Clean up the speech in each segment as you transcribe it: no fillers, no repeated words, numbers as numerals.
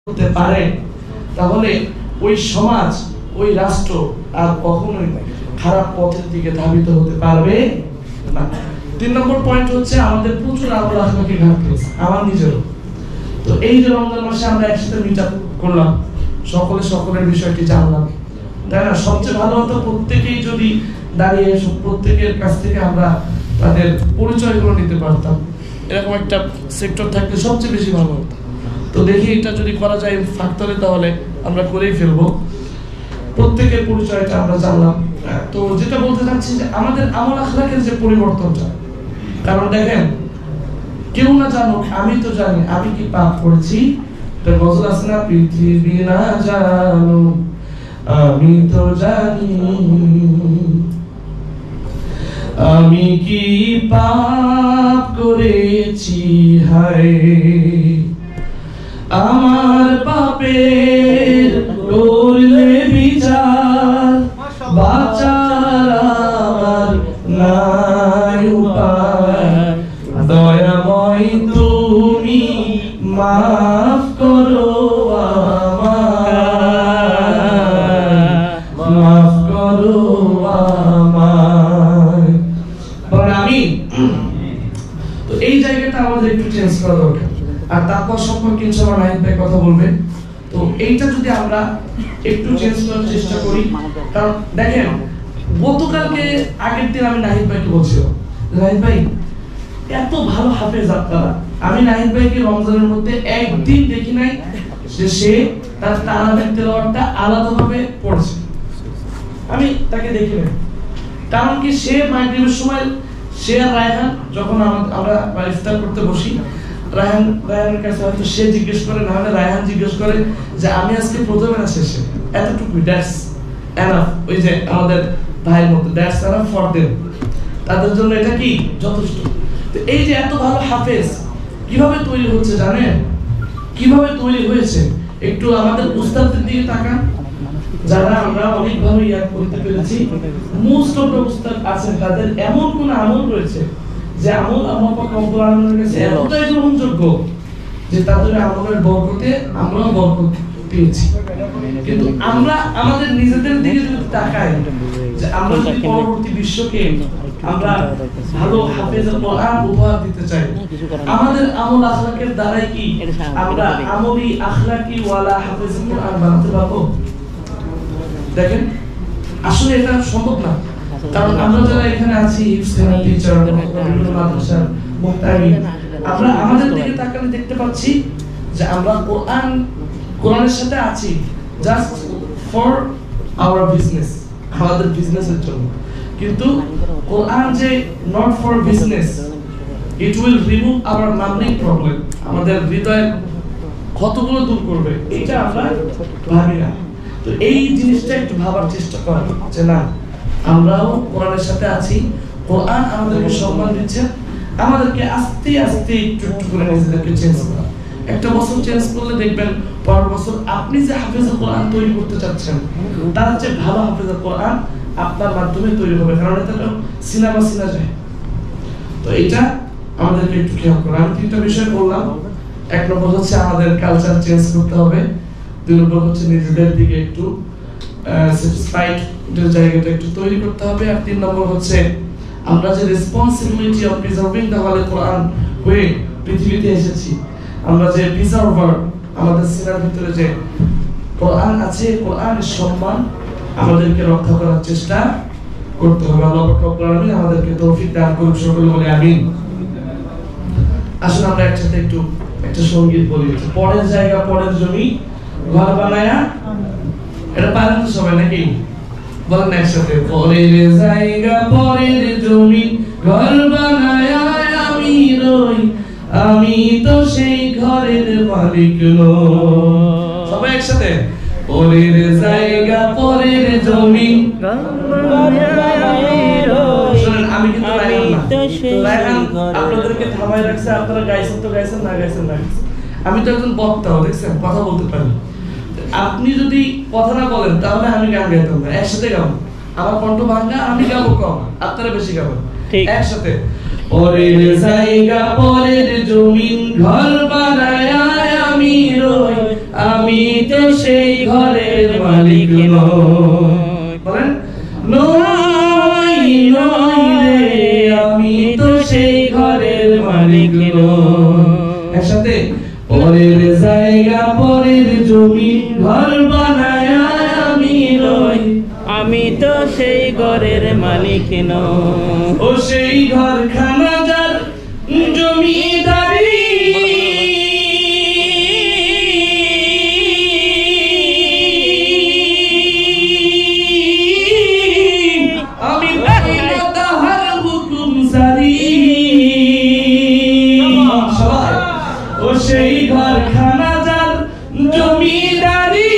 হতে পারে, তাহলে ওই সমাজ, ওই রাষ্ট্র আর কখনোই খারাপ পথের দিকে ধাবিত হতে পারবে না। 3 নম্বর পয়েন্ট হচ্ছে আমাদের প্রচুর আমল আখলাকে ঘাটতি আছে, আমার নিজেরও। তো এই যে রমজান মাসে আমরা একসাথে মিট আপ করলাম, সকলের বিষয়টি জানলাম, তাই না? সবচেয়ে ভালো হতো প্রত্যেকেই যদি দাঁড়িয়ে প্রত্যেকের কাছ থেকে আমরা তাদের পরিচয়গুলো নিতে পারতাম। এরকম একটা সেক্টর থাকলে সবচেয়ে বেশি ভালো হতো। তো দেখি এটা যদি করা যায় ফাঁকতলে, তাহলে আমরা করেই ফেলবো। প্রত্যেকের পরিচয়টা আমরা জানলাম। তো যেটা বলতে চাচ্ছি যে আমাদের আমল আখলাকের যে পরিবর্তনটা, কারণ দেখেন, কেউ না জানুক আমি তো জানি আমি কি পাপ করেছি। গজল আছে না, পৃথিবী না জানো আমি তো জানি আমি কি পাপ করেছি, হায় আমার পাপের করলে বিচার, বাঁচার আমার নাই উপায়, দয়াময় তুমি মাফ করো মাফ করো আমায়। আমি তো এই জায়গাটা আমাদের একটু চেঞ্জ করা দরকার। আর তারপর সম্পর্কে ইনশাআল্লাহ নাহিদ ভাই কথা বলবে। তো এইটা যদি আমরা একটু চেঞ্জ করার চেষ্টা করি, কারণ দেখেন গতকালকে আগের দিন আমি নাহিদ ভাইকে বলছিলাম, নাহিদ ভাই এত ভালো হাফেজ আপনারা, আমি নাহিদ ভাইকে রমজানের মধ্যে একদিন দেখি নাই যে সে তার তারাবির তেলাওয়াতটা আলাদাভাবে পড়ছে, আমি তাকে দেখি নাই। কারণ কি, সে মাগরিবের সময় সে আর রায়হান যখন আমরা ইফতার করতে বসি, রায়হানের কাছে হয়তো সে জিজ্ঞেস করে, না হলে রায়হান জিজ্ঞেস করে যে আমি আজকে প্রথমে না শেষে, এতটুকু দ্যাটস এনাফ। ওই যে আমাদের ভাইয়ের মতো দ্যাটস এনাফ ফর देम, তাদের জন্য এটা কি যথেষ্ট। তো এই যে এত ভালো হাফেজ কিভাবে তৈরি হচ্ছে জানেন? কিভাবে তৈরি হয়েছে? একটু আমাদের উস্তাদদের দিকে তাকান, যারা আমরা অনেক ভালো ইয়াদ করতে পেরেছি। মোস্ট অফ দ্য উস্তাদ আছেন, তাদের এমন কোন আমল রয়েছে যে আমল আল্লাহ পাক রব্বুল আলামিনের কাছে এতটাই গ্রহণযোগ্য যে তাদের আমলের বরকতে আমরাও বরকত পেয়েছি। কিন্তু আমরা আমাদের নিজেদের দিকে যদি তাকাই, যে আমরা যদি পরবর্তী বিশ্বকে আমরা ভালো হাফেজে কোরআন উপহার দিতে চাই, আমাদের আমল আখলাকের দ্বারাই কি আমরা আমলি আখলাকি ওয়ালা হাফেজে কোরআন বানাতে পারবো? দেখেন, আসলে এটা সম্ভব না। কারণ আমরা যারা এখানে আছি, টিচার, বিভিন্ন মাদ্রাসার মুহতামিম, আমরা আমাদের দিকে তাকালে দেখতে পাচ্ছি যে আমরা কোরআনের সাথে আছি জাস্ট ফর আওয়ার বিজনেস, আমাদের বিজনেসের জন্য। কিন্তু কোরআন যে not for business, it will remove our mind problem, আমাদের হৃদয়ের ক্ষতগুলো দূর করবে, এটা আমরা ভাবি না। তো এই জিনিসটা একটু ভাবার চেষ্টা করা, যে না, আমরাও কোরআনের সাথে আছি, কোরআন আমাদেরকে সম্মান দিচ্ছে, আমাদেরকে আস্তে আস্তে একটু একটু করে নিজেদেরকে চেঞ্জ করা। একটা বছর চেঞ্জ করলে দেখবেন পরের বছর আপনি যে হাফেজে কোরআন তৈরি করতে চাচ্ছেন, তার চেয়ে ভালো হাফেজে কোরআন আপনার মাধ্যমে তৈরি হবে, কারণ এটা সিনেমা সিনা যায়। তো এটা আমাদেরকে একটু খেয়াল করা। আমি 3টা বিষয় বললাম। 1 নম্বর হচ্ছে আমাদের কালচার চেঞ্জ করতে হবে, 2 নম্বর হচ্ছে নিজেদের দিকে একটু স্যাটিসফাইড জায়গাটা একটু তৈরি করতে হবে, আর 3 নম্বর হচ্ছে আমরা যে responsibility of preserving the holy Quran হয়ে পৃথিবীতে এসেছি, আমরা যে প্রিজার্ভার, আমাদের সিনার ভিতরে যে কোরআন আছে, কোরআনের সম্মান আমাদেরকে রক্ষা করার চেষ্টা করতে হবে। আল্লাহ পাক রব্বুল আলামিন আমাদেরকে তৌফিক দান করুন, সকলে বলে আমিন। আসুন আমরা একসাথে একটু একটা সঙ্গীত বলি, পরের জায়গা পরের জমি ঘর বানায়া, এটা পারেন তো সবাই নাকি? বলেন একসাথে, পরের জায়গা পরের জমি ঘর বানায়া আমি রই, আমি তো সেই ঘরের মালিক নই। সবাই একসাথে, পরের জায়গা পরের জমি আমি কিন্তু আপনাদেরকে থামাই রাখছি, আপনারা গাইছেন তো গাইছেন, না গাইছেন না গাইছেন। আমি তো একজন বক্তাও, দেখছেন কথা বলতে পারি। আপনি যদি কথা না বলেন তাহলে আমি গান গাইতাম না, একসাথে গাবো। আমার কণ্ঠ ভাঙা, আমি গাবো কম, আপনারা বেশি গাবেন। একসাথে, পরের জায়গা পরের জমিন ঘর বানায় আমি রই, তো সেই ঘরের মালিক নই। বলেন নই নই রে আমি তো সেই ঘরের মালিক নই। একসাথে পরের জায়গা পরের জমি ঘর বানায় আমি রই, আমি তো সেই ঘরের মালিক নই। ও সেই ঘরখানা যার জমিদারি আমি পাই না তাহার হুকুম সারি। ও সেই ঘরখানা যার জমিদারি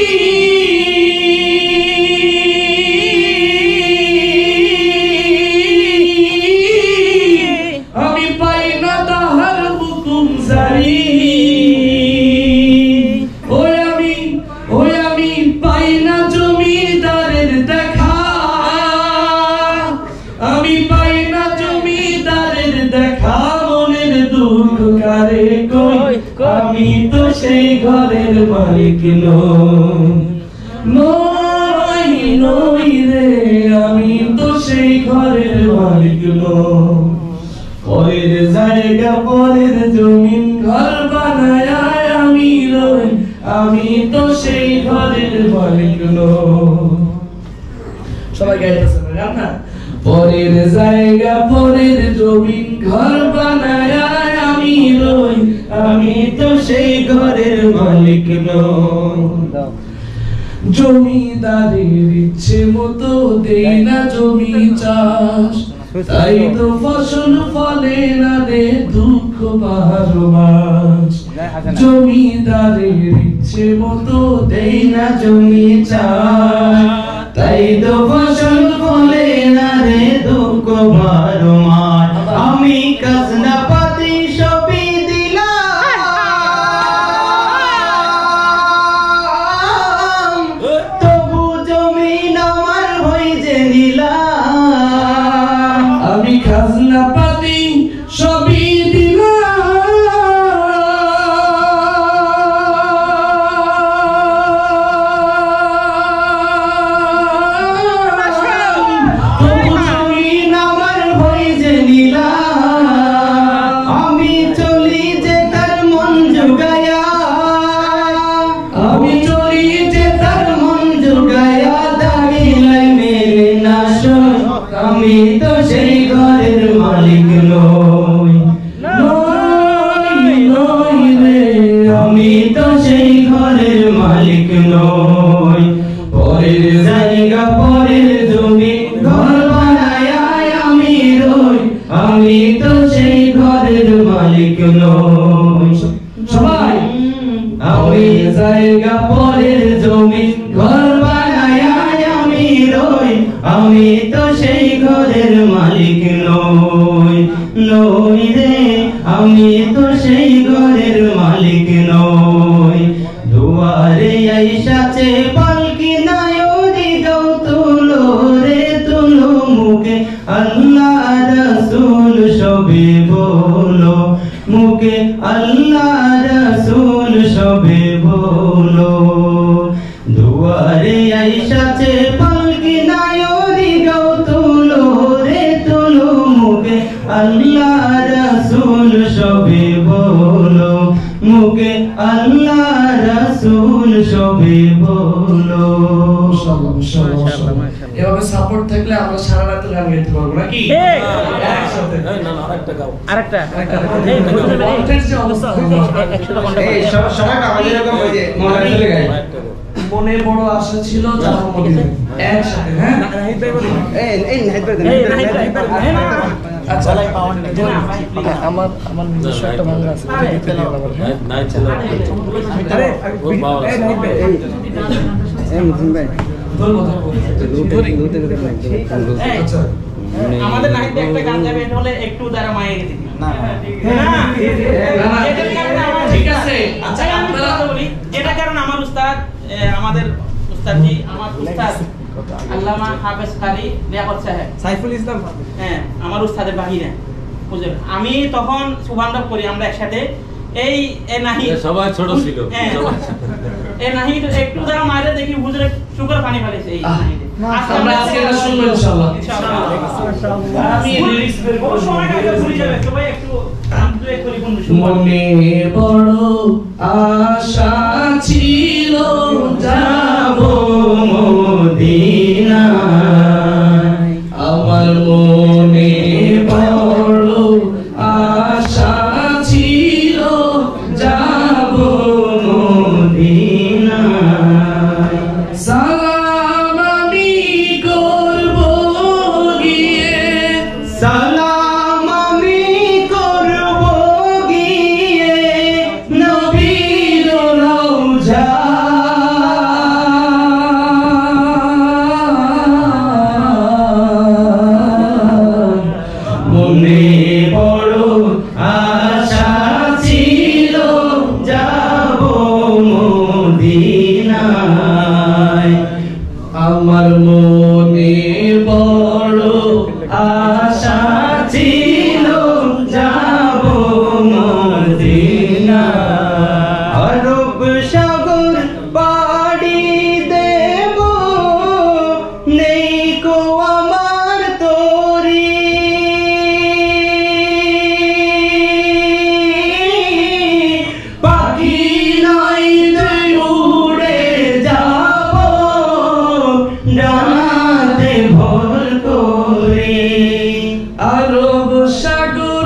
আমি পাই না তাহার হুকুম সারি। ওই আমি পাই না জমিদারের দেখা, আমি পাই না জমিদারের দেখা, মনের দুঃখ কারে কই আমি তো সেই ঘরের মালিক নই নই রে আমি তো সেই ঘরের মালিক নই। পরের জায়গা পরের জমিন ঘর বানায় আমি রই, আমি তো সেই ঘরের মালিক নই। সবাই গাইতেছে না? পরের জায়গা পরের জমিন ঘর বানায় আমি রই, আমি তো সেই ঘরের মালিক নই। জমিদারের ইচ্ছে মতো দেই না জমি চাষ, তাই তো ফসল ফলে না রে দুঃখ পাহাড় মাছ। জমিদারের ইচ্ছে মতো দেই না জমি চাষ, তাই তো ফসল ফলে না রে দুঃখ পাহাড় মাছ। আমি খাজনা পাতি সবই দিলাম, তবু জমিন আমার হই যে নিলাম। আমি খাজনা পাতি সবই আমি তো সেই ঘরের মালিক নই নই রে আমি তো সেই ঘরের মালিক নই। পরের জায়গা পরের জমি ঘর বানায় আমি রই, আমি তো সেই ঘরের মালিক নই। সবাই আমি জায়গা পরের জমি ঘর বানায় আমি রই, আমি তো সেই ঘরের মালিক নই রে আমি তো সেই ঘরের মালিক নই। দুয়ারে আইসাছে পালকি নায়রি গাও তুলো রে তুলো, মুখে আল্লাহ রাসূল সবে বলো, মুখে আল্লাহ রাসূল সবে বলো। দুয়ারে আইসাছে পালকি নায়রি গাও তুলো রে তুলো, মুখে আল্লাহ রাসূল সবে বলো, মুখে আল্লাহ রাসূল সবে বলো। এভাবে সাপোর্ট থাকলে আমরা সারা রাত গান গাইতে পারবো নাকি? একসাথে আরেকটা মনে বড় আশা ছিল একসাথে। হ্যাঁ আচ্ছা আমার নিজস্ব একটা ভালো আছে আমাদের নাহিদ একটা গান গাবে, এটা হলে একটু দ্বারা মায়ে গেছে না ঠিক আছে। আচ্ছা আমি কথা বলি, যেটা কারণ আমার উস্তাদ, আমাদের উস্তাদজি, আমার উস্তাদ আল্লামা হাফেজ কারি লিয়াকত সাহেব সাইফুল ইসলাম, হ্যাঁ আমার উস্তাদের বাহিরে বুঝলেন। আমি তখন সুবহানাল্লাহ করি আমরা একসাথে, এই নাহিদ সবাই ছোট ছিল, এই নাহি একটু যারা মারে দেখি হুজুরে শুকর পানি ফেলেছে এই নাহিতে আমরা আজকে এটা শুনবো ইনশাআল্লাহ। আমি লিরিক্স বের ও করব। সময়টা একটু ভুলে যাবে সবাই একটু দুই করে কোন মনে বড় আশা ছিল যাব মদিনায়, আমার মনে বড় আশা ছিল যাব মদিনায়, সালাম আমি করব গিয়ে, সালাম আমি করব গিয়ে নবীর রওজা, মনে বড় আশা ছিল যাব মদিনায়, আমার মনে বড় আশা ছিল যাব মদিনায়, আরব সাগর পাড়ি দেব নেই কো আমার তরি, পাখি নাই যে উড়ে যাব ডানাতে ভর করে, আরব সাগর